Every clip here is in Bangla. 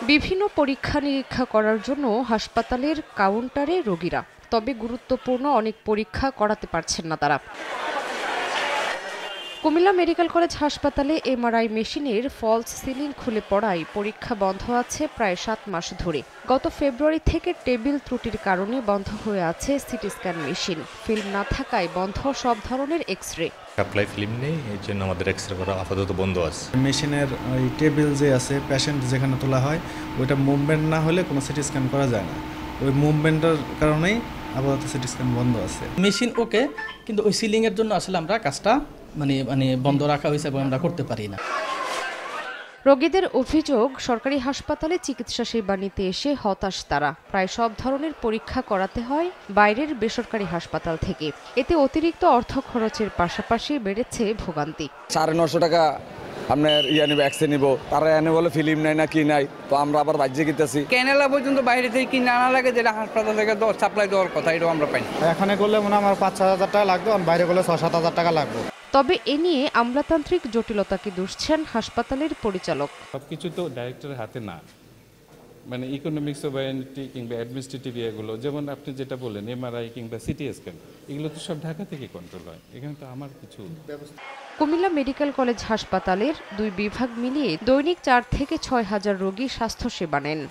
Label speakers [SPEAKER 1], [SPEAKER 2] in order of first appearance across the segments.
[SPEAKER 1] বিভিন্ন পরীক্ষা নিরীক্ষা করার জন্য হাসপাতালের কাউন্টারে রোগীরা, তবে গুরুত্বপূর্ণ অনেক পরীক্ষা করাতে পারছেন না তারা। কুমিল্লা মেডিকেল কলেজ হাসপাতালে এমআরআই মেশিনের ফলস সিলিং খুলে পড়ায় পরীক্ষা বন্ধ আছে প্রায় ৭ মাস ধরে। গত ফেব্রুয়ারি থেকে টেবিল ত্রুটির কারণে বন্ধ হয়ে আছে সিটি স্ক্যান মেশিন। ফিল্ম না থাকায় বন্ধ সব ধরনের এক্স-রে।
[SPEAKER 2] সাপ্লাই ফিল্ম নেই, এই জন্য আমাদের এক্স-রে করা আপাতত বন্ধ আছে।
[SPEAKER 3] মেশিনের ওই টেবিল যে আছে, পেশেন্ট যেখানে তোলা হয় ওইটা মুভমেন্ট না হলে কোনো সিটি স্ক্যান করা যায় না। ওই মুভমেন্টের কারণেই আপাতত সিটি স্ক্যান বন্ধ আছে।
[SPEAKER 4] মেশিন ওকে, কিন্তু ওই সিলিংয়ের জন্য আসলে আমরা কাজটা মানে বন্ধ রাখা হয়েছে এবং আমরা করতে পারি না।
[SPEAKER 1] রোগীদের অভিযোগ, সরকারি হাসপাতালে চিকিৎসা সেবা নিতে এসে হতাশ তারা। প্রায় সব ধরনের পরীক্ষা করাতে হয় বাইরের বেসরকারি হাসপাতাল থেকে। এতে অতিরিক্ত অর্থ খরচের পাশাপাশি বেড়েছে ভোগান্তি।
[SPEAKER 5] 950 টাকা আপনার নিব, এক্সরে নিব, তারা এনে বলে ফিল্ম নাই না কি নাই, তো আমরা আবার বাজ্যে কিনতেছি।
[SPEAKER 6] ক্যানেলা পর্যন্ত বাইরে থেকে কিনে আনা লাগে, যেটা হাসপাতাল থেকে সাপ্লাই দেওয়ার কথা, এটাও আমরা পাই না।
[SPEAKER 3] এখানে করলে মনে হয় আমার ৫-৬ হাজার টাকা লাগবে, আর বাইরে করলে ৬-৭ হাজার টাকা লাগবে।
[SPEAKER 1] তবে এ নিয়ে আমলাতান্ত্রিক জটিলতাকে দুষছেন হাসপাতালের পরিচালক।
[SPEAKER 7] সবকিছু তো ডাইরেক্টরের হাতে না, মানে ইকোনমিক্স ওভারেনিটি কিংবা অ্যাডমিনিস্ট্রেটিভ এগুলো, যেমন আপনি যেটা বললেন এমআরআই কিংবা সিটি স্ক্যান, এগুলো তো সব ঢাকা থেকে কন্ট্রোল হয়, এখানে তো আমার কিছু ব্যবস্থা।
[SPEAKER 1] কুমিল্লা মেডিকেল কলেজ হাসপাতালের 2 বিভাগ মিলিয়ে দৈনিক 4 থেকে 6 হাজার রোগী স্বাস্থ্যসেবা নেন।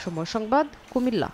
[SPEAKER 1] সময় সংবাদ, কুমিল্লা।